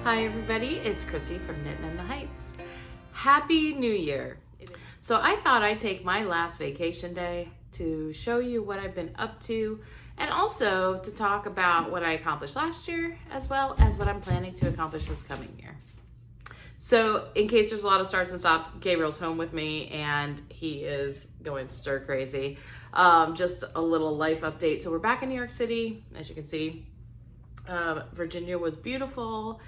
Hi everybody, it's Chrissy from Knittin in the Heights. Happy New Year. So I thought I'd take my last vacation day to show you what I've been up to and also to talk about what I accomplished last year as well as what I'm planning to accomplish this coming year. So in case there's a lot of starts and stops, Gabriel's home with me and he is going stir crazy. Just a little life update. So we're back in New York City, as you can see. Virginia was beautiful.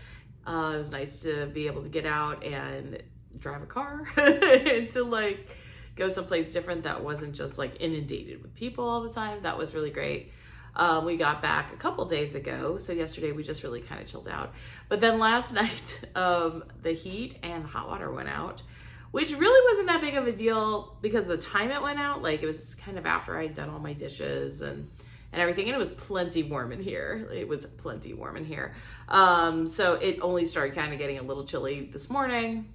It was nice to be able to get out and drive a car and to go someplace different that wasn't just inundated with people all the time. That was really great. We got back a couple days ago. So yesterday we just really kind of chilled out. But then last night, the heat and hot water went out, which really wasn't that big of a deal because of the time it went out. It was kind of after I'd done all my dishes and everything, and it was plenty warm in here. So it only started kind of getting a little chilly this morning.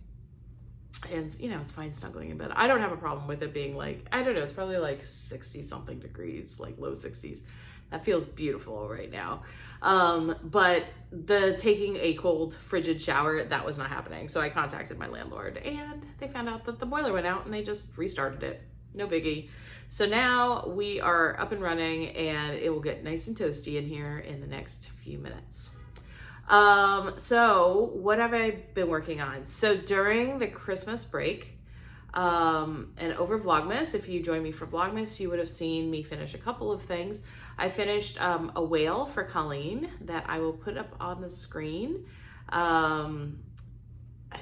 And, it's fine snuggling in bed. I don't have a problem with it being I don't know, it's probably 60 something degrees, low 60s. That feels beautiful right now. But the taking a cold, frigid shower, that was not happening. So I contacted my landlord and they found out that the boiler went out and they just restarted it. No biggie. So now we are up and running and it will get nice and toasty in here in the next few minutes. So what have I been working on? So during the Christmas break, and over Vlogmas, if you joined me for Vlogmas, you would have seen me finish a couple of things. I finished, a whale for Colleen that I will put up on the screen. I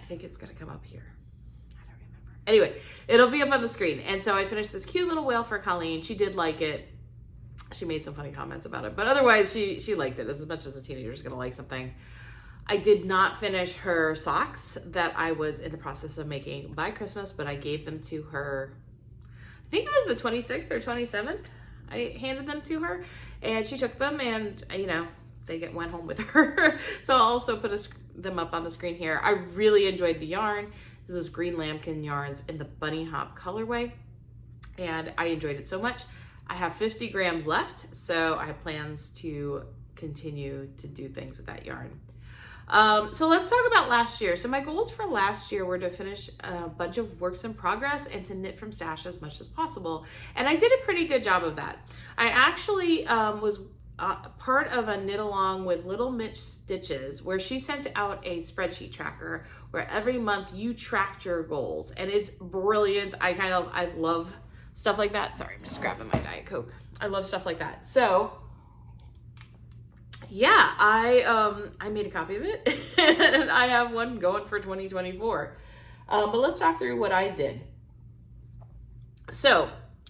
think it's going to come up here. Anyway, it'll be up on the screen. And so I finished this cute little whale for Colleen. She did like it. She made some funny comments about it, but otherwise she liked it as much as a teenager is going to like something. I did not finish her socks that I was in the process of making by Christmas, but I gave them to her. I think it was the 26th or 27th. I handed them to her and she took them and, they went home with her. So I'll also put them up on the screen here. I really enjoyed the yarn. This was Green Lambkin yarns in the Bunny Hop colorway, and I enjoyed it so much. I have 50 grams left, so I have plans to continue to do things with that yarn. So let's talk about last year. So my goals for last year were to finish a bunch of works in progress and to knit from stash as much as possible, and I did a pretty good job of that. I actually was part of a knit along with Little Mitch Stitches, where she sent out a spreadsheet tracker where every month you tracked your goals, and it's brilliant. I love stuff like that. Sorry, I'm just grabbing my Diet Coke. I love stuff like that. So yeah, I made a copy of it and I have one going for 2024. But let's talk through what I did. So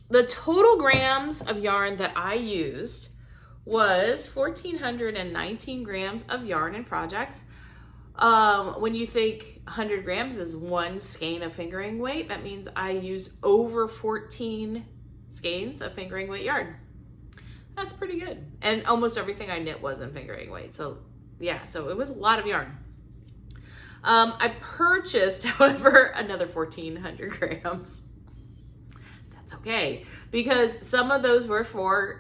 the total grams of yarn that I used was 1,419 grams of yarn in projects. When you think 100 grams is one skein of fingering weight, that means I use over 14 skeins of fingering weight yarn. That's pretty good. And almost everything I knit was in fingering weight. So yeah, so it was a lot of yarn. I purchased, however, another 1,400 grams. That's okay, because some of those were for,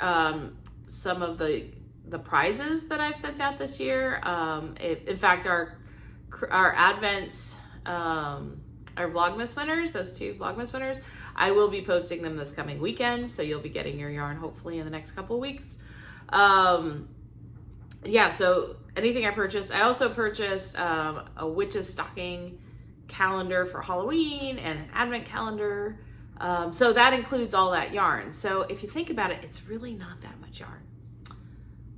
some of the prizes that I've sent out this year. In fact, our Advent, our Vlogmas winners, those two Vlogmas winners, I will be posting them this coming weekend. So you'll be getting your yarn hopefully in the next couple of weeks. Yeah, so anything I purchased, I also purchased a witch's stocking calendar for Halloween and an Advent calendar. So that includes all that yarn. So if you think about it, it's really not that much yarn.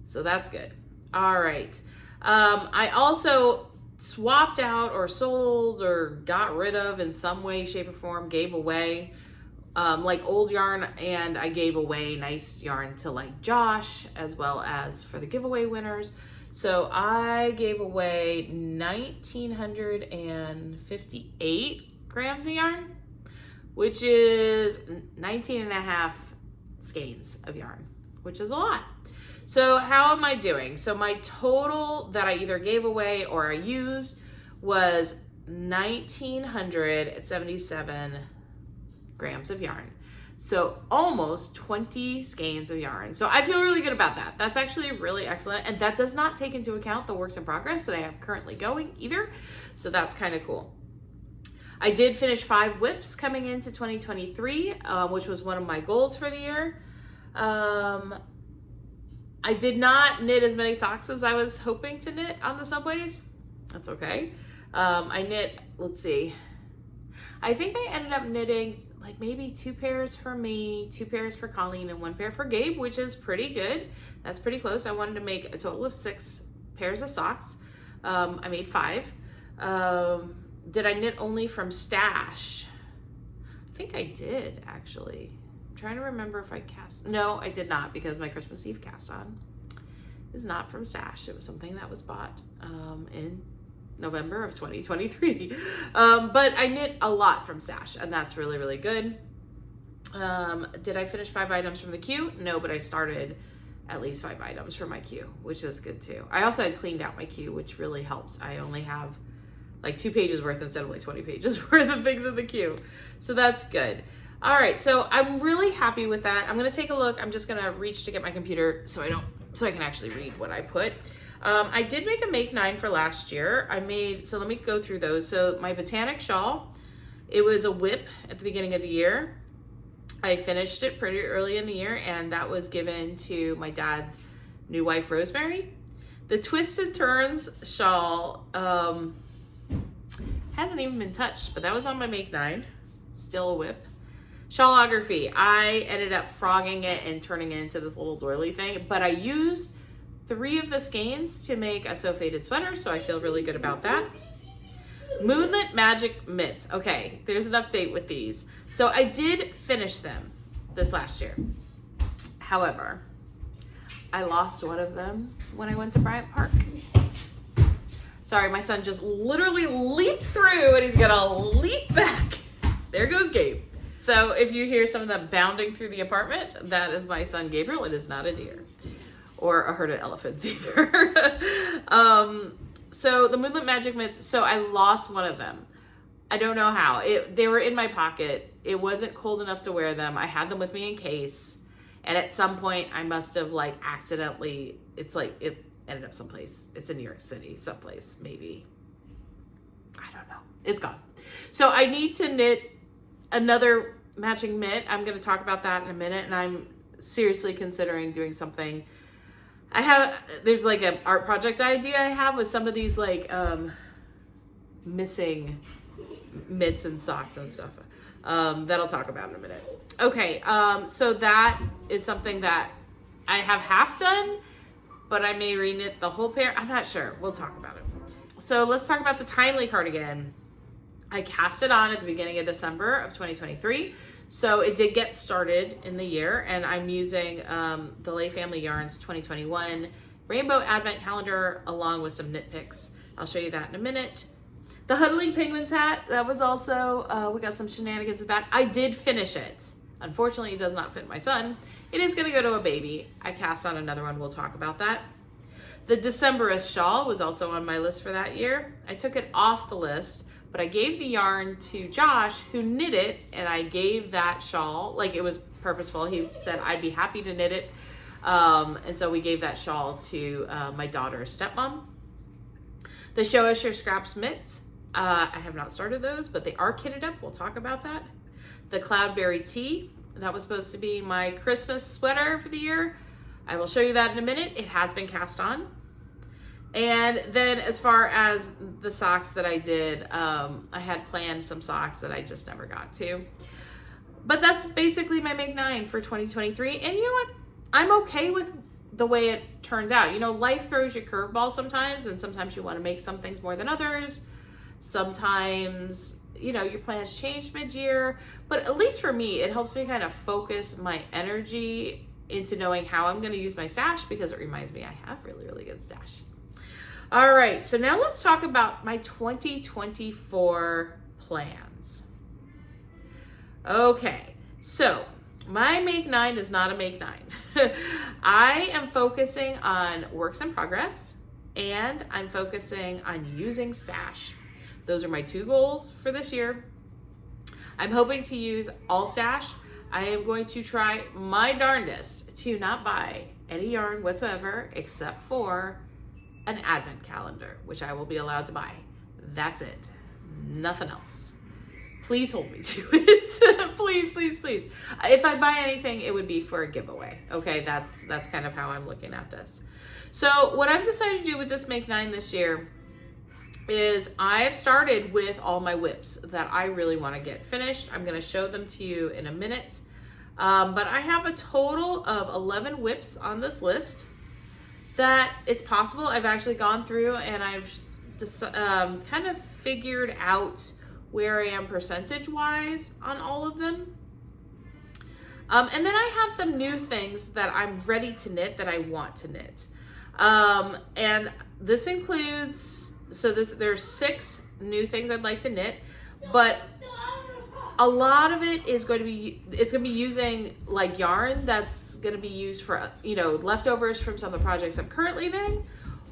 So that's good. All right. I also swapped out or sold or got rid of in some way, shape, or form, gave away old yarn, and I gave away nice yarn to Josh as well as for the giveaway winners. So I gave away 1,958 grams of yarn, which is 19 and a half skeins of yarn, which is a lot. So how am I doing? So my total that I either gave away or I used was 1,977 grams of yarn. So almost 20 skeins of yarn. So I feel really good about that. That's actually really excellent. And that does not take into account the works in progress that I have currently going either. So that's kind of cool. I did finish 5 WIPs coming into 2023, which was one of my goals for the year. I did not knit as many socks as I was hoping to knit on the subways. That's okay. I knit, let's see. I think I ended up knitting like maybe 2 pairs for me, 2 pairs for Colleen, and 1 pair for Gabe, which is pretty good. That's pretty close. I wanted to make a total of 6 pairs of socks. I made 5. Did I knit only from stash? I think I did, actually. I'm trying to remember if I cast. No, I did not, because my Christmas Eve cast on is not from stash. It was something that was bought in November of 2023. But I knit a lot from stash, and that's really, really good. Did I finish 5 items from the queue? No, but I started at least 5 items for my queue, which is good too. I also had cleaned out my queue, which really helps. I only have like 2 pages worth instead of like 20 pages worth of things in the queue. So that's good. All right, so I'm really happy with that. I'm gonna take a look. I'm just gonna reach to get my computer so I can actually read what I put. I did make a make 9 for last year. So let me go through those. So my botanic shawl, it was a WIP at the beginning of the year. I finished it pretty early in the year, and that was given to my dad's new wife, Rosemary. The Twist and Turns shawl hasn't even been touched, but that was on my make 9. Still a WIP. Shawlography, I ended up frogging it and turning it into this little doily thing, but I used 3 of the skeins to make a sew faded sweater, so I feel really good about that. Moonlit Magic Mitts. Okay, there's an update with these. So I did finish them this last year. However, I lost one of them when I went to Bryant Park. Sorry, my son just literally leaped through and he's gonna leap back. There goes Gabe. So if you hear some of them bounding through the apartment, that is my son Gabriel. It is not a deer or a herd of elephants either. So the Moonlit Magic Mitts, so I lost one of them. I don't know how. They were in my pocket. It wasn't cold enough to wear them. I had them with me in case. And at some point I must have like accidentally, it ended up someplace. It's in New York City, someplace, maybe. I don't know. It's gone. So I need to knit another matching mitt. I'm going to talk about that in a minute. And I'm seriously considering doing something. There's like an art project idea I have with some of these like missing mitts and socks and stuff that I'll talk about in a minute. Okay, so that is something that I have half done, but I may reknit the whole pair. I'm not sure. We'll talk about it. So let's talk about the Timely cardigan. I cast it on at the beginning of December of 2023. So it did get started in the year, and I'm using the Lay Family Yarns 2021 Rainbow Advent Calendar along with some knit picks. I'll show you that in a minute. The Huddling Penguins hat, that was also, we got some shenanigans with that. I did finish it. Unfortunately, it does not fit my son. It is gonna go to a baby. I cast on another one, we'll talk about that. The Decemberist shawl was also on my list for that year. I took it off the list, but I gave the yarn to Josh, who knit it, and I gave that shawl, like it was purposeful. He said I'd be happy to knit it. And so we gave that shawl to my daughter's stepmom. The Show Us Your Scraps mitt, I have not started those, but they are kitted up. We'll talk about that. The Cloudberry Tee, that was supposed to be my Christmas sweater for the year. I will show you that in a minute. It has been cast on. And then as far as the socks that I did, I had planned some socks that I just never got to. But that's basically my make 9 for 2023. And you know what? I'm okay with the way it turns out. You know, life throws you curveballs sometimes, and sometimes you want to make some things more than others. Sometimes, you know, your plans change mid-year. But at least for me, it helps me kind of focus my energy into knowing how I'm going to use my stash, because it reminds me I have really, really good stash. All right, so now let's talk about my 2024 plans. Okay, so my make 9 is not a make 9. I am focusing on works in progress, and I'm focusing on using stash. Those are my 2 goals for this year. I'm hoping to use all stash. I am going to try my darndest to not buy any yarn whatsoever except for an advent calendar, which I will be allowed to buy. That's it. Nothing else. Please hold me to it. Please, please, please. If I buy anything, it would be for a giveaway. Okay, that's kind of how I'm looking at this. So what I've decided to do with this Make 9 this year is I've started with all my WIPs that I really want to get finished. I'm going to show them to you in a minute. But I have a total of 11 WIPs on this list that it's possible I've actually gone through and I've kind of figured out where I am percentage-wise on all of them. And then I have some new things that I'm ready to knit that I want to knit. And this includes, there's 6 new things I'd like to knit, but a lot of it is going to be, it's going to be using like yarn that's going to be used for, you know, leftovers from some of the projects I'm currently knitting,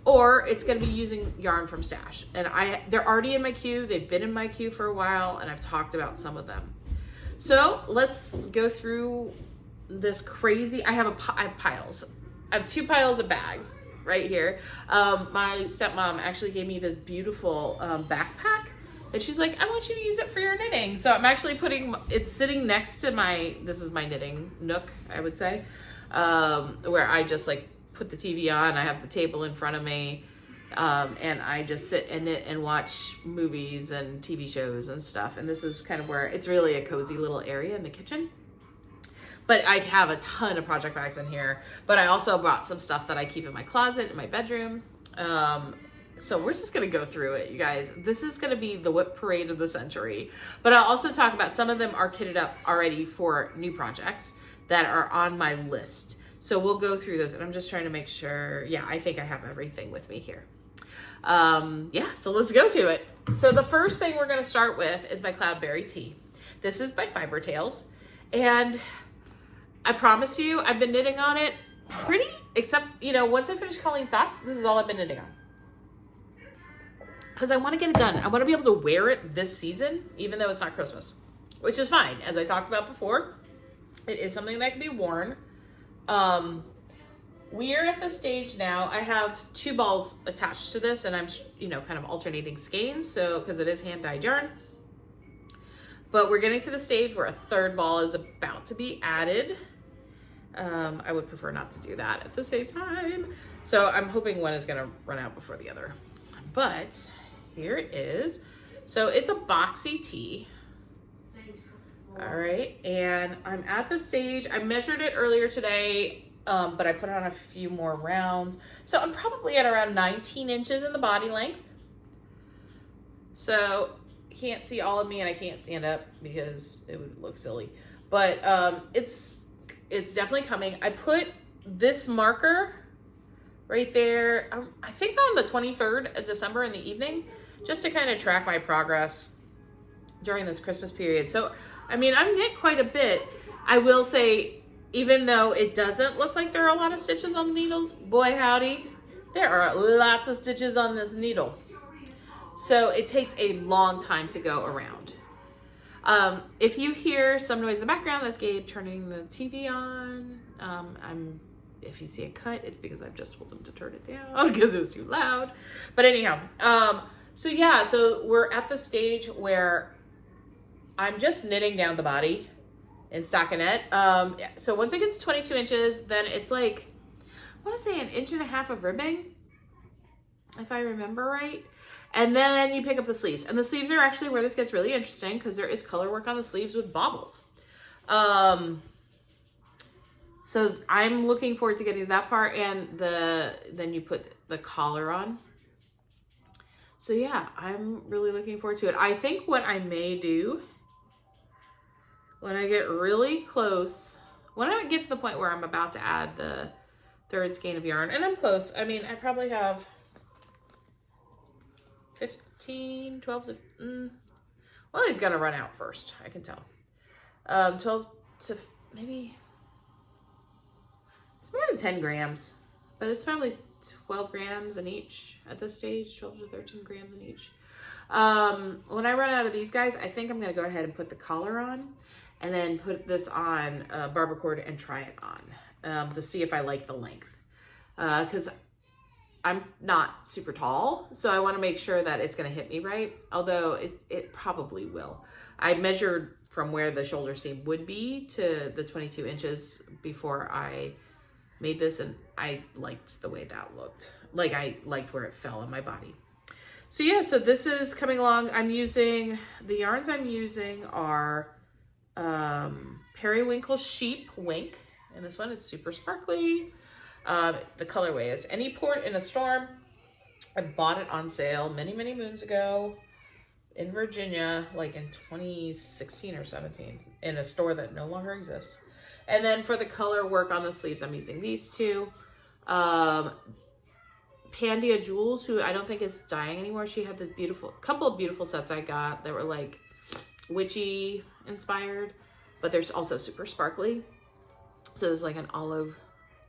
or it's going to be using yarn from stash. And they're already in my queue. They've been in my queue for a while, and I've talked about some of them. So let's go through this crazy, I have piles. I have 2 piles of bags right here. My stepmom actually gave me this beautiful backpack, and she's like, I want you to use it for your knitting. So I'm actually it's sitting next to this is my knitting nook, I would say, where I just like put the TV on. I have the table in front of me, and I just sit and knit and watch movies and TV shows and stuff. And this is kind of where it's really a cozy little area in the kitchen. But I have a ton of project bags in here, but I also brought some stuff that I keep in my closet, in my bedroom. So we're just gonna go through it, you guys. This is gonna be the WIP Parade of the century. But I'll also talk about, some of them are kitted up already for new projects that are on my list. So we'll go through this, and I'm just trying to make sure, yeah, I think I have everything with me here. Yeah, so let's go to it. So the first thing we're gonna start with is my Cloudberry Tee. This is by Fibertales, and I promise you, I've been knitting on it except, you know, once I finish Colleen socks, this is all I've been knitting on. Because I want to get it done. I want to be able to wear it this season, even though it's not Christmas, which is fine. As I talked about before, it is something that can be worn. We are at the stage now, I have 2 balls attached to this, and I'm, you know, kind of alternating skeins, so, because it is hand-dyed yarn. But we're getting to the stage where a 3rd ball is about to be added. I would prefer not to do that at the same time. So I'm hoping one is gonna run out before the other. But here it is. So it's a boxy tee. All right, and I'm at the stage, I measured it earlier today, but I put on a few more rounds. So I'm probably at around 19 inches in the body length. So you can't see all of me, and I can't stand up because it would look silly. But it's definitely coming. I put this marker right there, I think on the 23rd of December in the evening, just to kind of track my progress during this Christmas period. So, I mean, I've knit quite a bit. I will say, even though it doesn't look like there are a lot of stitches on the needles, boy howdy, there are lots of stitches on this needle. So it takes a long time to go around. If you hear some noise in the background, that's Gabe turning the TV on. If you see a cut, it's because I've just told him to turn it down because it was too loud. But anyhow, so yeah, so we're at the stage where I'm just knitting down the body in stockinette. So once it gets to 22 inches, then it's like, I want to say 1.5 inches of ribbing, if I remember right. And then you pick up the sleeves, and the sleeves are actually where this gets really interesting because there is color work on the sleeves with baubles. So I'm looking forward to getting to that part, and then you put the collar on. So yeah, I'm really looking forward to it. I think what I may do when I get really close, when I get to the point where I'm about to add the 3rd skein of yarn, and I'm close. I mean, I probably have 12 to, well, he's gonna run out first, I can tell. 12 to maybe, it's more than 10 grams, but it's probably 12 grams in each at this stage, 12 to 13 grams in each. When I run out of these guys, I think I'm gonna go ahead and put the collar on, and then put this on barber cord and try it on to see if I like the length. Because I'm not super tall, so I want to make sure that it's going to hit me right, although it probably will. I measured from where the shoulder seam would be to the 22 inches before I made this, and I liked the way that looked. Like, I liked where it fell on my body. So yeah, so this is coming along. The yarns I'm using are Periwinkle Sheep Wink, and this one is super sparkly. The colorway is Any Port in a Storm. I bought it on sale many, many moons ago in Virginia, like in 2016 or 17, in a store that no longer exists. And then for the color work on the sleeves, I'm using these two. Pandia Jules, who I don't think is dying anymore, she had this couple of beautiful sets I got that were like witchy inspired, but they're also super sparkly. So there's like an olive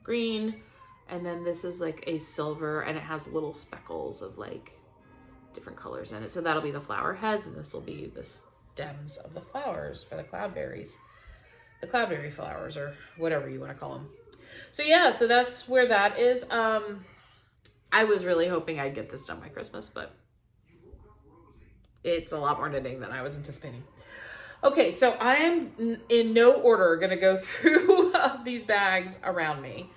green, and then this is like a silver, and it has little speckles of like different colors in it. So that'll be the flower heads, and this will be the stems of the flowers for the cloudberries. The cloudberry flowers, or whatever you want to call them. So yeah, so that's where that is. I was really hoping I'd get this done by Christmas, but it's a lot more knitting than I was anticipating. Okay, so I am in no order going to go through these bags around me.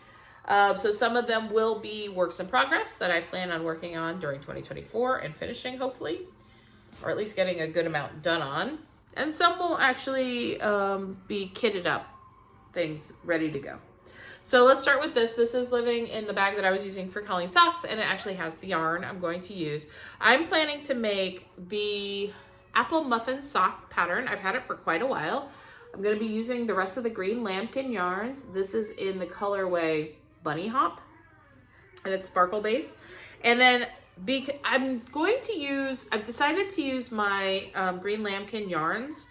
So some of them will be works in progress that I plan on working on during 2024 and finishing, hopefully, or at least getting a good amount done on. And some will actually be kitted up things ready to go. So let's start with this. This is living in the bag that I was using for Colleen socks, and it actually has the yarn I'm going to use. I'm planning to make the apple muffin sock pattern. I've had it for quite a while. I'm going to be using the rest of the green lambkin yarns. This is in the colorway Bunny Hop, and it's sparkle base. And then I've decided to use my green lambkin yarns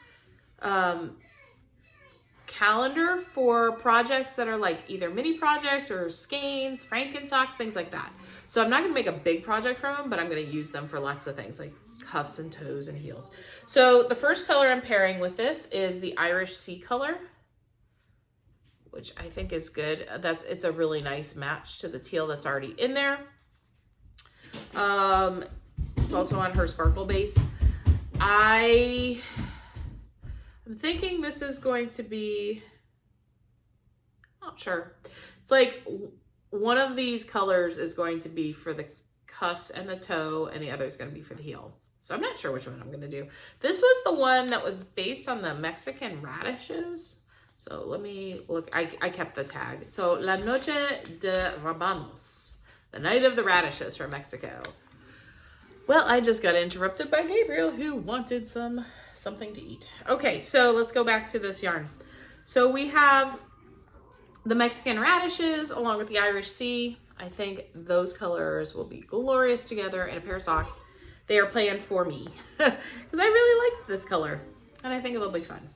calendar for projects that are like either mini projects or skeins, Franken socks, things like that. So I'm not going to make a big project from them, but I'm going to use them for lots of things like cuffs and toes and heels. So the first color I'm pairing with this is the Irish Sea color, which I think is good. It's a really nice match to the teal that's already in there. It's also on her sparkle base. I'm thinking this is going to be, not sure. It's like one of these colors is going to be for the cuffs and the toe, and the other is going to be for the heel. So I'm not sure which one I'm going to do. This was the one that was based on the Mexican radishes. So let me look. I kept the tag. So La Noche de Rabanos, the night of the radishes from Mexico. Well, I just got interrupted by Gabriel, who wanted something to eat. Okay, so let's go back to this yarn. So we have the Mexican radishes along with the Irish Sea. I think those colors will be glorious together in a pair of socks. They are planned for me because I really liked this color, and I think it'll be fun.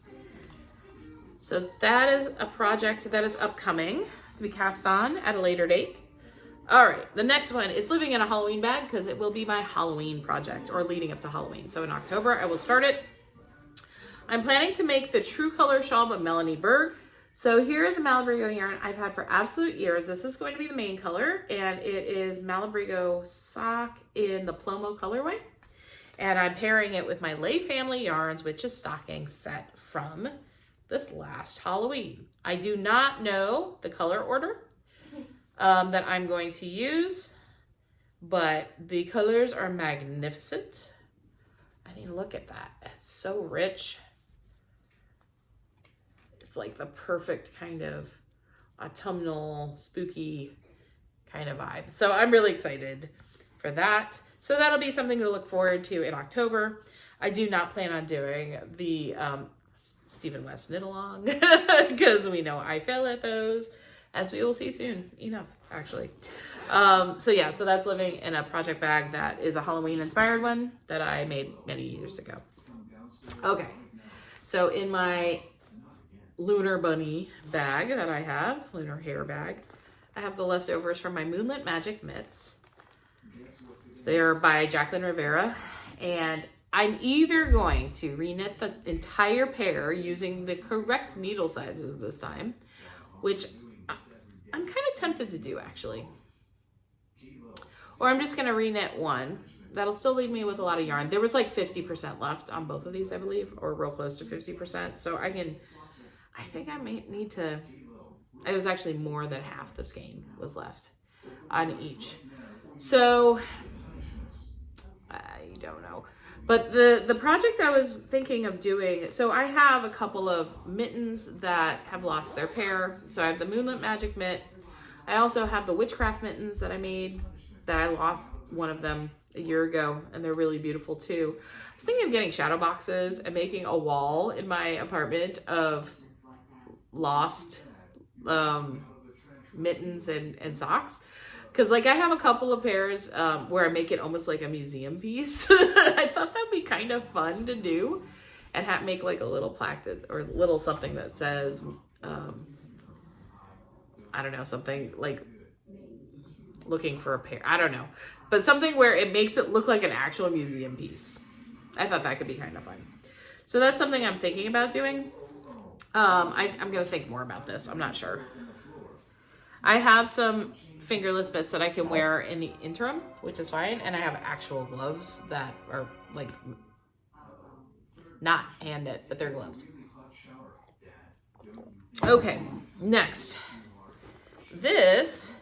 So that is a project that is upcoming to be cast on at a later date. All right, the next one is living in a Halloween bag because it will be my Halloween project, or leading up to Halloween. So in October, I will start it. I'm planning to make the True Color Shawl by Melanie Berg. So here is a Malabrigo yarn I've had for absolute years. This is going to be the main color, and it is Malabrigo sock in the Plomo colorway. And I'm pairing it with my Lay Family Yarns, which is stocking set from this last Halloween. I do not know the color order that I'm going to use, but the colors are magnificent. I mean, look at that. It's so rich. It's like the perfect kind of autumnal, spooky kind of vibe. So I'm really excited for that. So that'll be something to look forward to in October. I do not plan on doing the Stephen West knit along because we know I fail at those, as we will see soon enough, actually. So yeah, so that's living in a project bag that is a Halloween inspired one that I made many years ago. Okay, so in my lunar bunny bag that I have, lunar hair bag, I have the leftovers from my Moonlit Magic mitts. They're by Jacqueline Rivera, and I'm either going to reknit the entire pair using the correct needle sizes this time, which I'm kind of tempted to do actually. Or I'm just going to reknit one. That'll still leave me with a lot of yarn. There was like 50% left on both of these, I believe, or real close to 50%. So I think I may need to, it was actually more than half the skein was left on each. So I don't know. But the project I was thinking of doing, so I have a couple of mittens that have lost their pair. So I have the Moonlit Magic Mitt. I also have the Witchcraft mittens that I made that I lost one of them a year ago, and they're really beautiful too. I was thinking of getting shadow boxes and making a wall in my apartment of lost mittens and socks. Because like I have a couple of pairs where I make it almost like a museum piece. I thought that'd be kind of fun to do, and make like a little plaque or little something that says, I don't know, something like looking for a pair. I don't know, but something where it makes it look like an actual museum piece. I thought that could be kind of fun. So that's something I'm thinking about doing. I'm gonna think more about this. I'm not sure. I have some fingerless mitts that I can wear in the interim, which is fine. And I have actual gloves that are like not hand knit, but they're gloves. Okay, next. This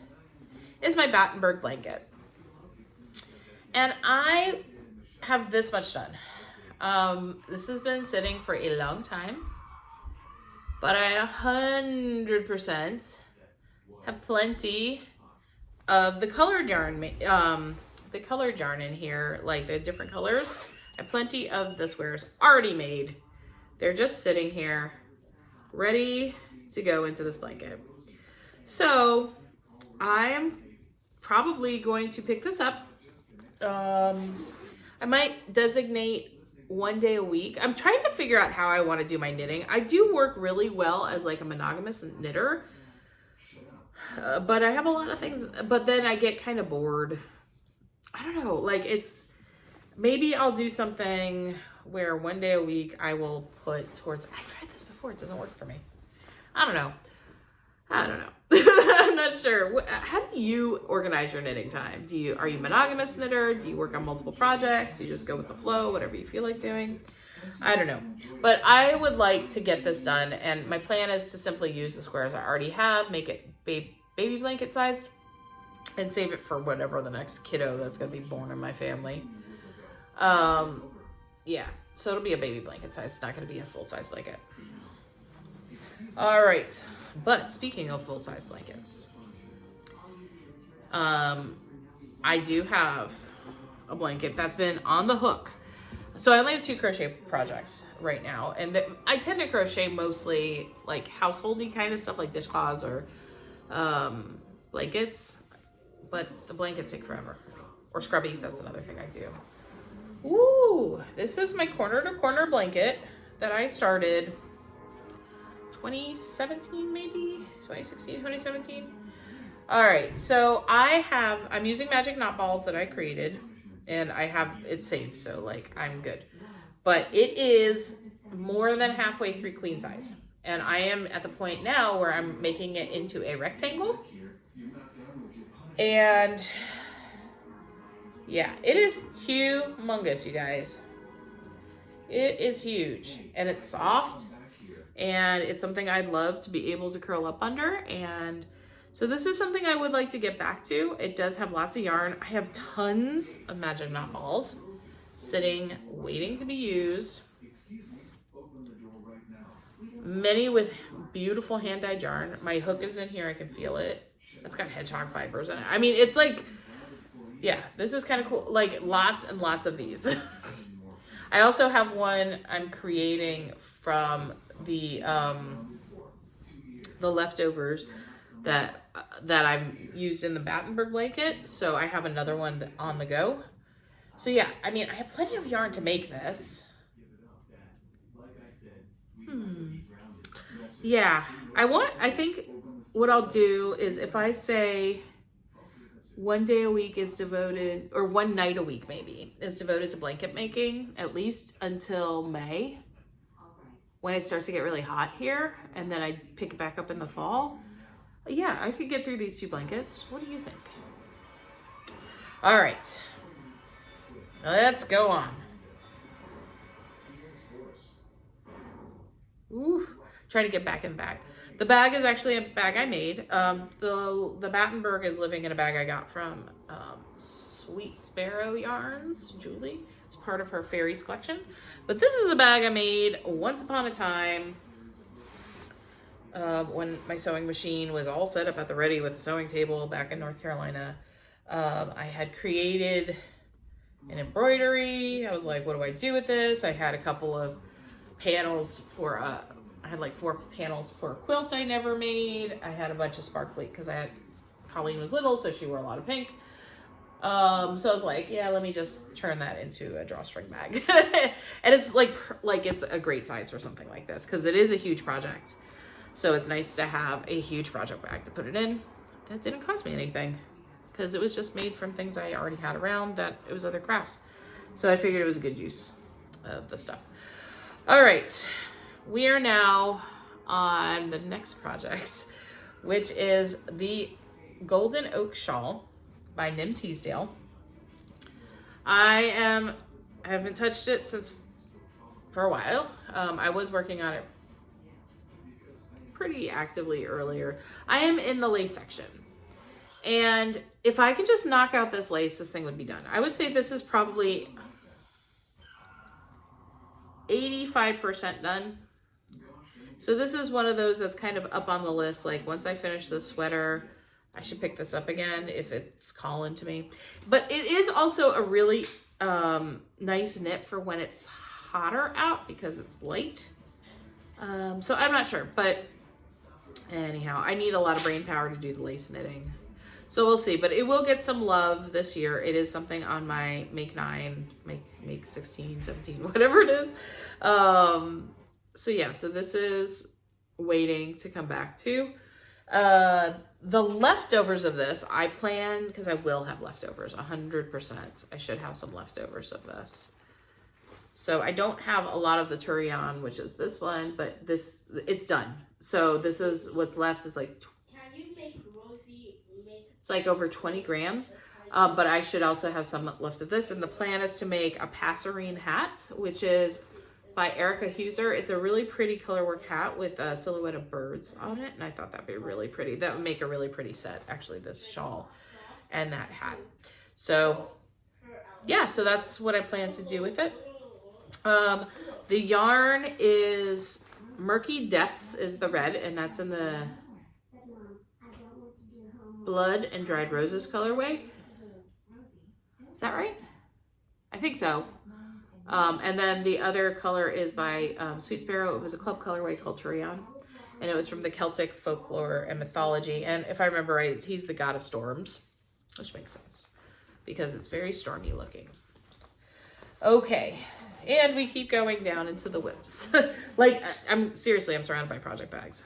is my Battenburg blanket. And I have this much done. This has been sitting for a long time, but I 100% have plenty of the colored yarn, in here, like the different colors. I have plenty of the squares already made. They're just sitting here, ready to go into this blanket. So I am probably going to pick this up. I might designate one day a week. I'm trying to figure out how I want to do my knitting. I do work really well as like a monogamous knitter. But I have a lot of things, but then I get kind of bored. I don't know, like maybe I'll do something where one day a week I will put towards, I've tried this before, it doesn't work for me. I don't know. I'm not sure. How do you organize your knitting time? Are you monogamous knitter? Do you work on multiple projects? Do you just go with the flow, whatever you feel like doing? I don't know. But I would like to get this done, and my plan is to simply use the squares I already have, make it baby blanket sized, and save it for whatever the next kiddo that's going to be born in my family. Yeah, so it'll be a baby blanket size. It's not going to be a full-size blanket. All right, but speaking of full-size blankets, I do have a blanket that's been on the hook. So I only have 2 crochet projects right now, and I tend to crochet mostly like householdy kind of stuff, like dishcloths or blankets, but the blankets take forever. Or scrubbies, that's another thing I do. Ooh, this is my corner to corner blanket that I started 2017, maybe 2016, 2017. All right, so I'm using magic knot balls that I created, and I have it saved, so like I'm good. But it is more than halfway through queen size. And I am at the point now where I'm making it into a rectangle. And yeah, it is humongous, you guys. It is huge, and it's soft, and it's something I'd love to be able to curl up under. And so this is something I would like to get back to. It does have lots of yarn. I have tons of magic knot balls sitting, waiting to be used. Many with beautiful hand-dyed yarn. My hook is in here, I can feel it. It's got hedgehog fibers in it. I mean, it's like, yeah, this is kind of cool. Like lots and lots of these. I also have one I'm creating from the leftovers that I've used in the Battenburg blanket. So I have another one on the go. So yeah, I mean, I have plenty of yarn to make this. Yeah, I think what I'll do is if I say one day a week is devoted, or one night a week maybe, is devoted to blanket making, at least until May, when it starts to get really hot here, and then I pick it back up in the fall. Yeah, I could get through these 2 blankets. What do you think? All right, let's go on. Ooh, trying to get back in the bag. The bag is actually a bag I made. The Battenburg is living in a bag I got from Sweet Sparrow Yarns, Julie. It's part of her fairies collection. But this is a bag I made once upon a time when my sewing machine was all set up at the ready with a sewing table back in North Carolina. I had created an embroidery. I was like, what do I do with this? I had a couple of panels for I had like 4 panels for a quilt I never made. I had a bunch of sparkly because Colleen was little, so she wore a lot of pink. So I was like, yeah, let me just turn that into a drawstring bag. And it's like it's a great size for something like this because it is a huge project. So it's nice to have a huge project bag to put it in. That didn't cost me anything because it was just made from things I already had around that it was other crafts. So I figured it was a good use of the stuff. All right, we are now on the next project, which is the Goldenoak Shawl by Teasdale. I haven't touched it for a while. I was working on it pretty actively earlier. I am in the lace section, and if I could just knock out this lace, this thing would be done. I would say this is probably 85% done. So this is one of those that's kind of up on the list. Like once I finish the sweater, I should pick this up again if it's calling to me. But it is also a really nice knit for when it's hotter out because it's light. So I'm not sure, but anyhow, I need a lot of brain power to do the lace knitting. So we'll see, but it will get some love this year. It is something on my make 9, make 16, 17, whatever it is. So yeah, so this is waiting to come back to. The leftovers of this, I plan, because I will have leftovers, 100%. I should have some leftovers of this. So I don't have a lot of the Turion, which is this one, but it's done. So this is what's left is like, it's like over 20 grams. But I should also have some left of this. And the plan is to make a passerine hat, which is by Erica Huser. It's a really pretty colorwork hat with a silhouette of birds on it. And I thought that'd be really pretty. That would make a really pretty set, actually, this shawl and that hat. So yeah, so that's what I plan to do with it. The yarn is Murky Depths is the red, and that's in the Blood and Dried Roses colorway. Is that right? I think so. And then the other color is by Sweet Sparrow. It was a club colorway called Turion, and it was from the Celtic folklore and mythology. And if I remember right, he's the god of storms, which makes sense because it's very stormy looking. Okay, and we keep going down into the WIPs. Like, I'm surrounded by project bags.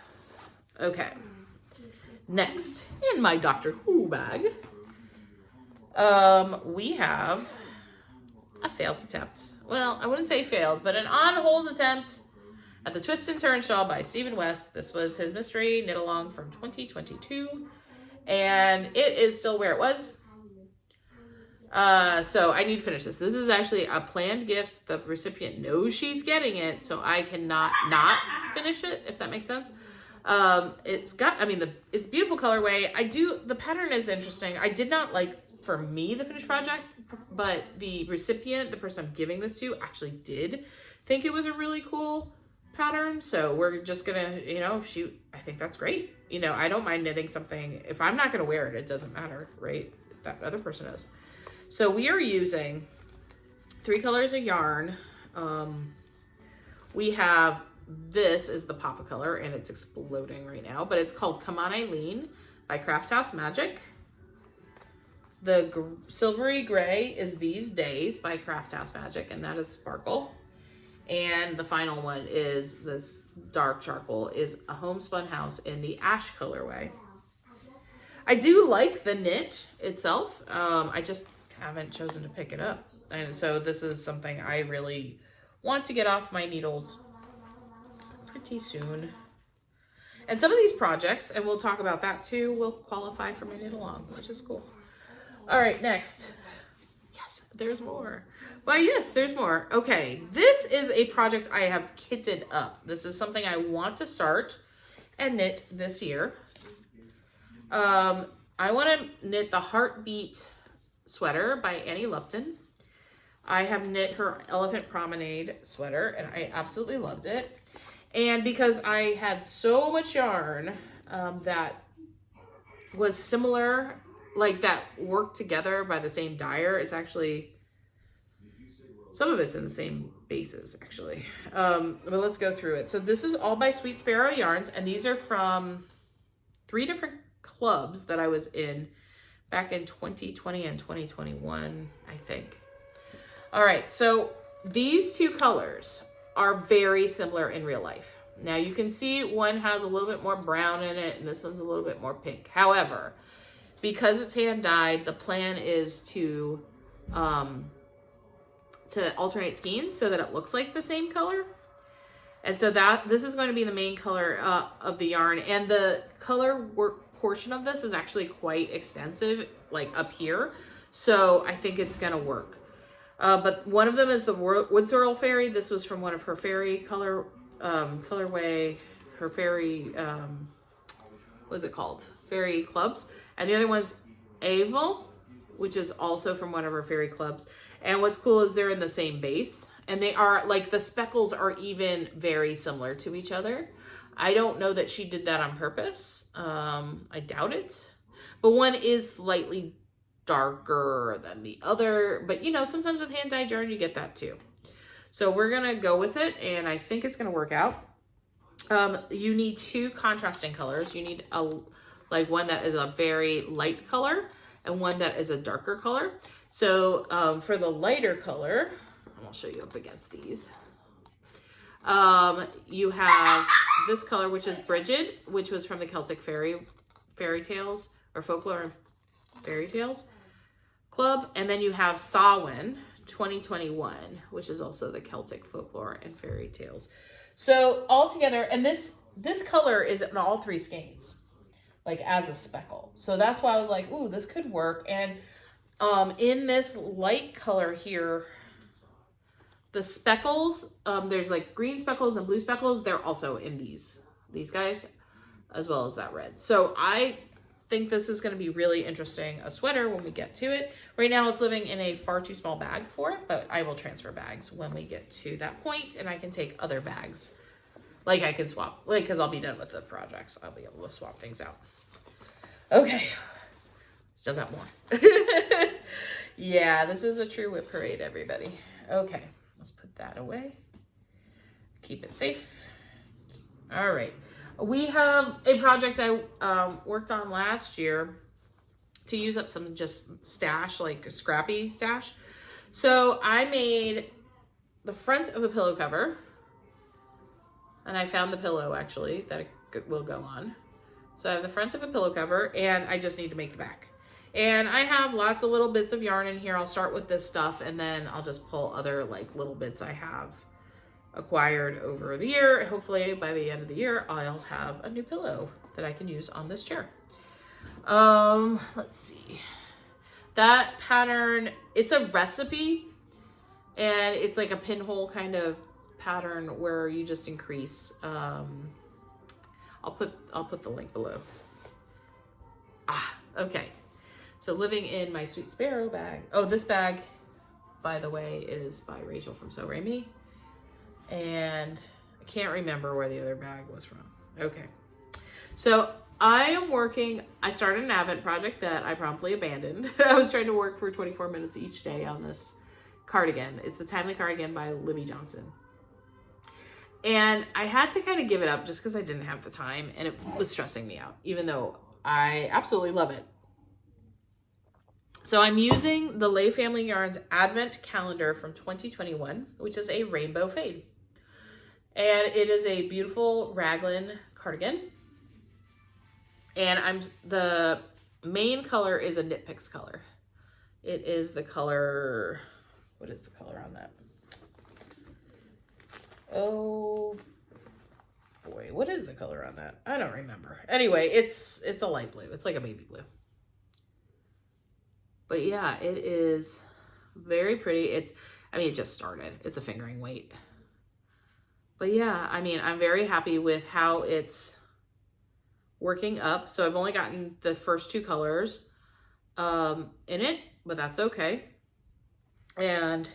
Okay, next in my Doctor Who bag, we have a failed attempt. Well, I wouldn't say failed, but an on-hold attempt at the Twist and Turn Shawl by Stephen West. This was his mystery knit along from 2022, and it is still where it was. So I need to finish this. This is actually a planned gift. The recipient knows she's getting it, so I cannot not finish it, if that makes sense. It's beautiful colorway. The pattern is interesting. I did not like, for me, the finished project, but the recipient, the person I'm giving this to, actually did think it was a really cool pattern. So we're just gonna, shoot, I think that's great. I don't mind knitting something. If I'm not gonna wear it, it doesn't matter, right? That other person is. So we are using 3 colors of yarn. We have, this is the Papa color, and it's exploding right now, but it's called Come On Eileen by Craft House Magic. The silvery gray is These Days by Craft House Magic, and that is Sparkle. And the final one is this dark charcoal, is a Homespun House in the Ash colorway. I do like the knit itself. I just haven't chosen to pick it up. And so this is something I really want to get off my needles pretty soon. And some of these projects, and we'll talk about that too, will qualify for my knit along, which is cool. All right, next. Yes, there's more. Well, yes, there's more. Okay, this is a project I have kitted up. This is something I want to start and knit this year. I want to knit the Heartbeat sweater by Annie Lupton. I have knit her Elephant Promenade sweater, and I absolutely loved it. And because I had so much yarn that was similar, like that worked together by the same dyer, it's actually, some of it's in the same bases actually. But let's go through it. So this is all by Sweet Sparrow Yarns, and these are from 3 different clubs that I was in back in 2020 and 2021, I think. All right, so these 2 colors are very similar in real life. Now you can see one has a little bit more brown in it and this one's a little bit more pink. However, because it's hand dyed, the plan is to alternate skeins so that it looks like the same color. And so this is going to be the main color of the yarn, and the color work portion of this is actually quite extensive, like up here. So I think it's gonna work. But one of them is the Wood Sorrel Fairy. This was from one of her fairy colorway, her fairy, what is it called? Fairy clubs. And the other one's Avel, which is also from one of her fairy clubs. And what's cool is they're in the same base. And they are, like, the speckles are even very similar to each other. I don't know that she did that on purpose. I doubt it. But one is slightly darker than the other, but you know, sometimes with hand dyed yarn you get that too. So we're gonna go with it, and I think it's gonna work out. You need 2 contrasting colors. You need one that is a very light color and one that is a darker color. So for the lighter color, I'll show you up against these. You have this color, which is Bridget, which was from the Celtic Fairy Tales, or Folklore and Fairy Tales Club. And then you have Samhain 2021, which is also the Celtic Folklore and Fairy Tales. So all together, and this color is in all 3 skeins, like as a speckle. So that's why I was like, ooh, this could work. And in this light color here, the speckles, there's like green speckles and blue speckles. They're also in these guys, as well as that red. So I think this is going to be really interesting, a sweater, when we get to it. Right now it's living in a far too small bag for it, but I will transfer bags when we get to that point, and I can take other bags. Like I can swap, like, because I'll be done with the projects. I'll be able to swap things out. Okay. Still got more. Yeah, this is a true WIP Parade, everybody. Okay. Let's put that away. Keep it safe. All right. We have a project I worked on last year to use up some just stash, like a scrappy stash. So I made the front of a pillow cover, and I found the pillow actually that it will go on. So I have the front of a pillow cover, and I just need to make the back. And I have lots of little bits of yarn in here. I'll start with this stuff, and then I'll just pull other like little bits I have acquired over the year. Hopefully by the end of the year, I'll have a new pillow that I can use on this chair. Let's see. That pattern, it's a recipe, and it's like a pinhole kind of pattern where you just increase. I'll put the link below. Okay. So living in my Sweet Sparrow bag. Oh, this bag, by the way, is by Rachel from Sew Remy. And I can't remember where the other bag was from. Okay. So I started an Advent project that I promptly abandoned. I was trying to work for 24 minutes each day on this cardigan. It's the Timely Cardigan by Libby Johnson. And I had to kind of give it up just because I didn't have the time, and it was stressing me out, even though I absolutely love it. So I'm using the Lay Family Yarns Advent Calendar from 2021, which is a rainbow fade. And it is a beautiful raglan cardigan. And the main color is a Knit Picks color. It is the color, what is the color on that? Oh boy, what is the color on that? I don't remember. Anyway, it's a light blue. It's like a baby blue. But yeah, it is very pretty. It just started. It's a fingering weight. But yeah, I mean, I'm very happy with how it's working up. So I've only gotten the first 2 colors in it, but that's okay. And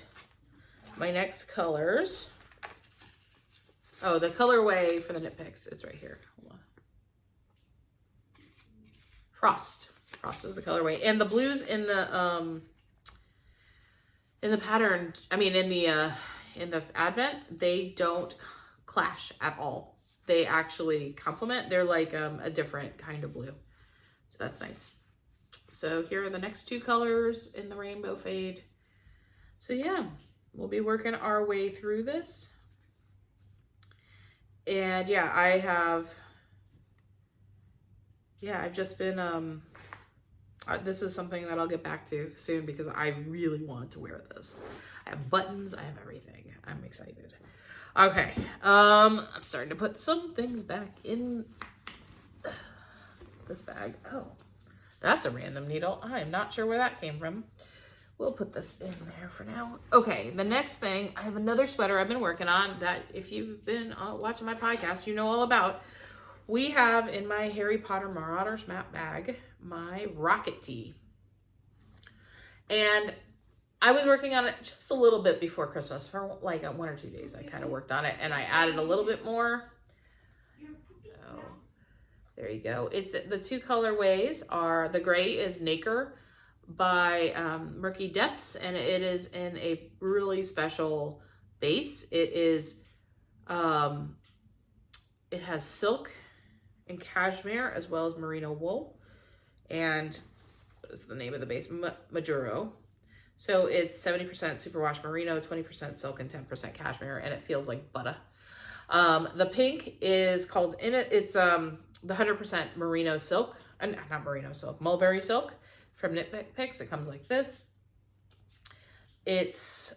my next colors, oh, the colorway for the Knit Picks, it's right here. Hold on. Frost. Frost is the colorway. And the blues in the pattern, I mean in the Advent, they don't clash at all. They actually complement. They're like a different kind of blue. So that's nice. So here are the next 2 colors in the rainbow fade. So yeah, we'll be working our way through this. And yeah, I've just been, this is something that I'll get back to soon because I really want to wear this. I have buttons, I have everything. I'm excited. Okay, I'm starting to put some things back in this bag. Oh, that's a random needle. I'm not sure where that came from. We'll put this in there for now. Okay, the next thing, I have another sweater I've been working on that if you've been watching my podcast, you know all about. We have in my Harry Potter Marauders map bag, my Rocket Tee. And I was working on it just a little bit before Christmas. For like 1 or 2 days, I kind of worked on it and I added a little bit more. So there you go. It's the 2 colorways are, the gray is Nacre by Murky Depths, and it is in a really special base. It is, it has silk and cashmere as well as merino wool. And what is the name of the base? Majuro. So it's 70% superwash merino, 20% silk, and 10% cashmere, and it feels like butter. The pink is called, it's the 100% merino silk, not merino silk, mulberry silk from Knit Picks. It comes like this. It's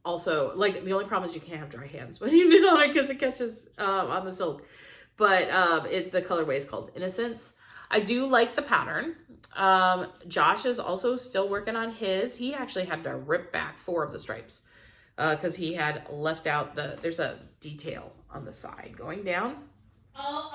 also, like, the only problem is you can't have dry hands when you knit on it because it catches on the silk. But the colorway is called Innocence. I do like the pattern. Josh is also still working on his. He actually had to rip back 4 of the stripes because he had left out there's a detail on the side going down. Oh.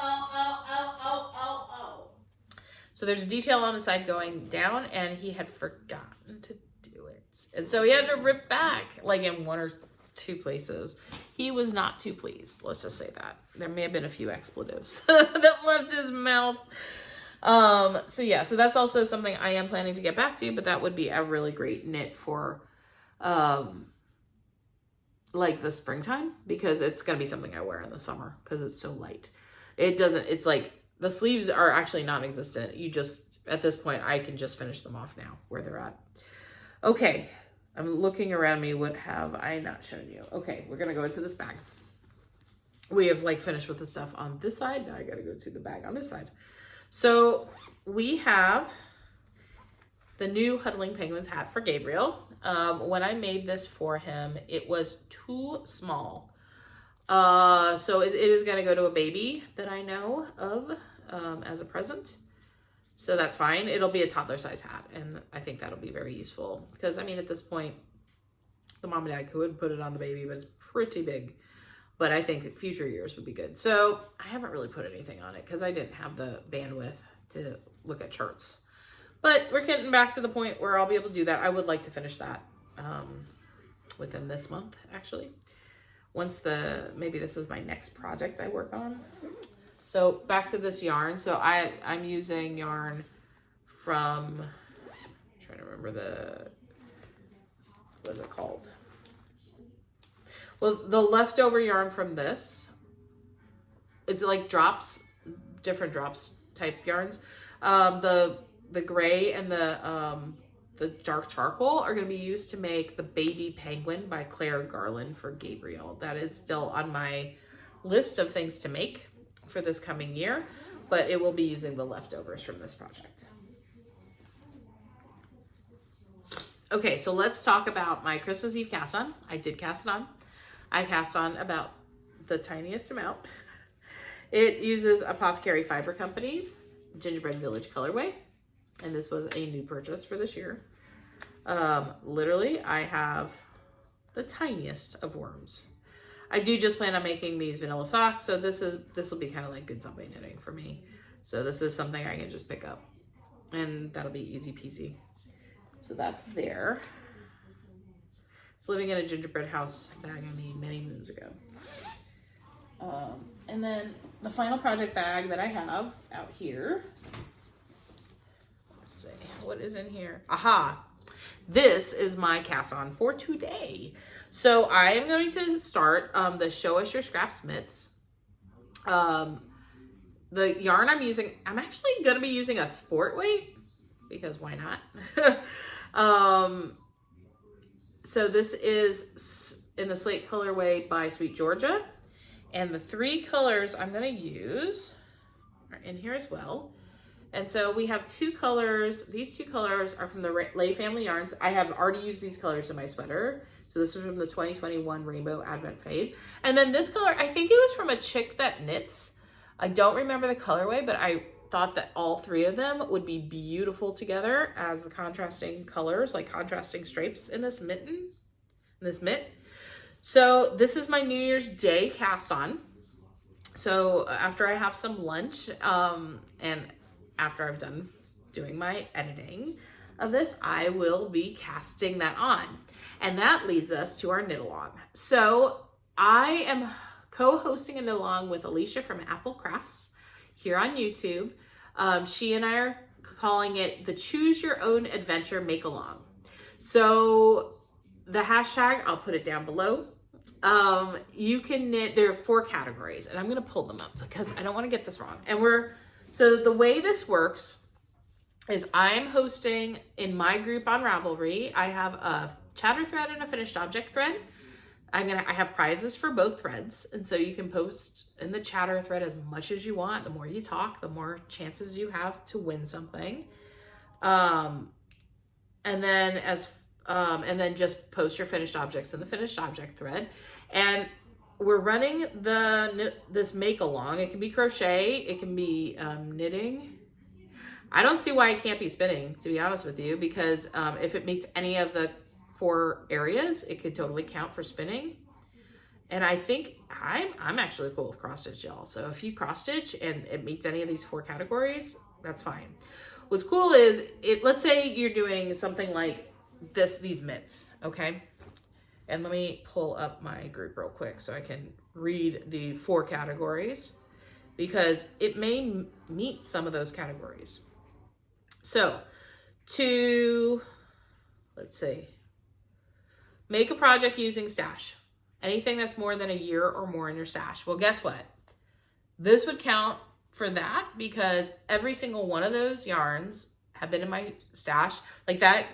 So there's a detail on the side going down and he had forgotten to do it. And so he had to rip back like in 1 or 2 places. He was not too pleased. Let's just say that. There may have been a few expletives that left his mouth. So yeah, so that's also something I am planning to get back to, but that would be a really great knit for, like the springtime, because it's going to be something I wear in the summer because it's so light. It's like the sleeves are actually non-existent. You just, at this point, I can just finish them off now where they're at. Okay. I'm looking around me. What have I not shown you? Okay. We're going to go into this bag. We have like finished with the stuff on this side. Now I got to go to the bag on this side. So we have the new Huddling Penguins hat for Gabriel. When I made this for him, it was too small. So it is going to go to a baby that I know of as a present. So that's fine. It'll be a toddler size hat. And I think that'll be very useful. Because, I mean, at this point, the mom and dad could put it on the baby, but it's pretty big. But I think future years would be good. So I haven't really put anything on it because I didn't have the bandwidth to look at charts. But we're getting back to the point where I'll be able to do that. I would like to finish that within this month, actually. Maybe this is my next project I work on. So back to this yarn. So I'm using yarn from, I'm trying to remember what is it called? Well, the leftover yarn from this, it's like different drops type yarns. The gray and the dark charcoal are going to be used to make the Baby Penguin by Garland for Gabriel. That is still on my list of things to make for this coming year. but it will be using the leftovers from this project. Okay, so let's talk about my Christmas Eve cast on. I did cast it on. I cast on about the tiniest amount. It uses Apothecary Fiber Company's Gingerbread Village colorway, and this was a new purchase for this year. Literally, I have the tiniest of worms. I do just plan on making these vanilla socks, so this will be kind of like good zombie knitting for me. So this is something I can just pick up, and that'll be easy peasy. So that's there. It's living in a gingerbread house bag I made many moons ago. And then the final project bag that I have out here. Let's see, what is in here? Aha! This is my cast on for today. So I am going to start the Show Us Your Scraps mitts. The yarn I'm using, I'm actually going to be using a sport weight because why not? So this is in the slate colorway by Sweet Georgia. And the 3 colors I'm going to use are in here as well. And so we have 2 colors. These 2 colors are from the Lay Family Yarns. I have already used these colors in my sweater. So this was from the 2021 Rainbow Advent Fade. And then this color, I think it was from a chick that knits. I don't remember the colorway, but I thought that all 3 of them would be beautiful together as the contrasting colors, like contrasting stripes in this mitt. So this is my New Year's Day cast on. So after I have some lunch, and after I've done doing my editing of this, I will be casting that on. And that leads us to our knit along. So I am co-hosting a knit along with Alicia from Apple Crafts here on YouTube. She and I are calling it the Choose Your Own Adventure Make Along. So the hashtag, I'll put it down below. You can knit, there are 4 categories, and I'm going to pull them up because I don't want to get this wrong. And so the way this works is I'm hosting in my group on Ravelry. I have a chatter thread and a finished object thread. I have prizes for both threads. And so you can post in the chatter thread as much as you want. The more you talk, the more chances you have to win something. And then just post your finished objects in the finished object thread. And we're running this make along. It can be crochet, it can be knitting. I don't see why it can't be spinning, to be honest with you, because if it meets any of the 4 areas, it could totally count for spinning. And I think I'm actually cool with cross stitch, y'all. So if you cross stitch and it meets any of these 4 categories, that's fine. What's cool is let's say you're doing something like these mitts, okay? And let me pull up my group real quick so I can read the 4 categories because it may meet some of those categories. So let's see, make a project using stash. Anything that's more than a year or more in your stash. Well, guess what? This would count for that because every single one of those yarns have been in my stash. Like that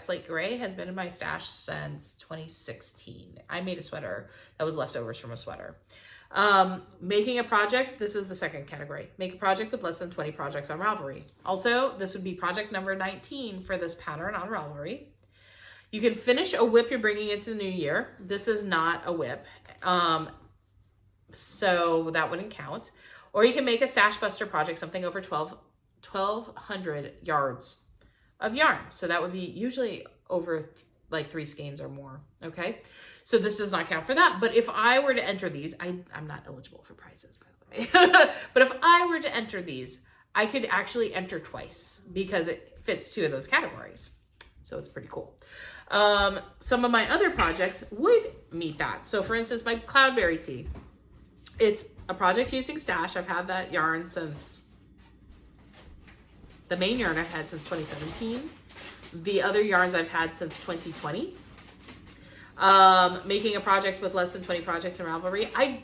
slate gray has been in my stash since 2016. I made a sweater that was leftovers from a sweater. Making a project, this is the 2nd category. Make a project with less than 20 projects on Ravelry. Also, this would be project number 19 for this pattern on Ravelry. You can finish a WIP you're bringing into the new year. This is not a WIP, so that wouldn't count. Or you can make a stash buster project, something over 1,200 yards of yarn. So that would be usually over like 3 skeins or more, okay? So this does not count for that. But if I were to enter these, I'm not eligible for prizes, by the way. But if I were to enter these, I could actually enter twice because it fits 2 of those categories. So it's pretty cool. Some of my other projects would meet that. So for instance, my Cloudberry Tee. It's a project using stash. I've had that yarn since, the main yarn I've had since 2017. The other yarns I've had since 2020. Making a project with less than 20 projects in Ravelry. I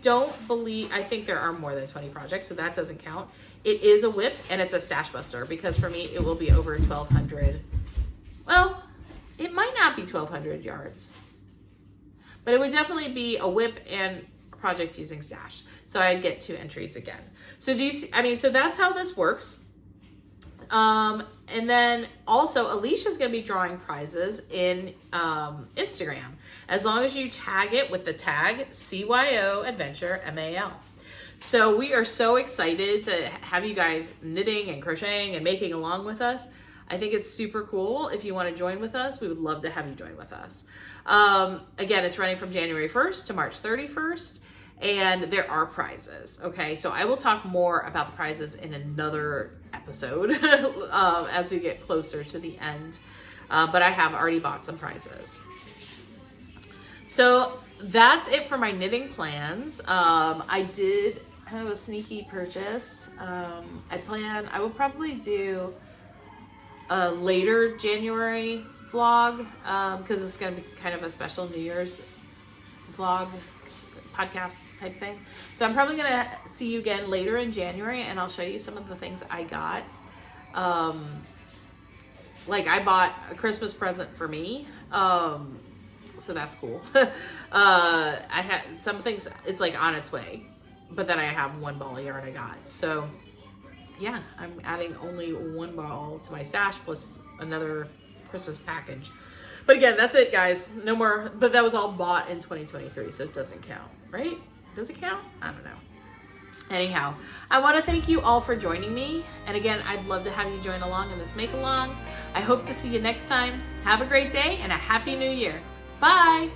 think there are more than 20 projects, so that doesn't count. It is a WIP and it's a stash buster because for me, it will be over 1,200. Well, it might not be 1,200 yards, but it would definitely be a WIP and project using stash. So I'd get 2 entries again. So do you see, I mean, so that's how this works. And then also Alicia's going to be drawing prizes in Instagram, as long as you tag it with the tag CYO Adventure MAL. So we are so excited to have you guys knitting and crocheting and making along with us. I think it's super cool. If you want to join with us, we would love to have you join with us. Again, it's running from January 1st to March 31st. And there are prizes, okay? So I will talk more about the prizes in another episode as we get closer to the end. But I have already bought some prizes. So that's it for my knitting plans. I did have a sneaky purchase. I will probably do a later January vlog because it's going to be kind of a special New Year's vlog podcast type thing. So I'm probably going to see you again later in January, and I'll show you some of the things I got. Like I bought a Christmas present for me. So that's cool. I had some things, it's like on its way, but then I have 1 ball of yarn I got. So yeah, I'm adding only 1 ball to my stash plus another Christmas package. But again, that's it, guys. No more, but that was all bought in 2023, so it doesn't count, right? Does it count? I don't know. Anyhow, I want to thank you all for joining me. And again, I'd love to have you join along in this make along. I hope to see you next time. Have a great day and a happy new year. Bye.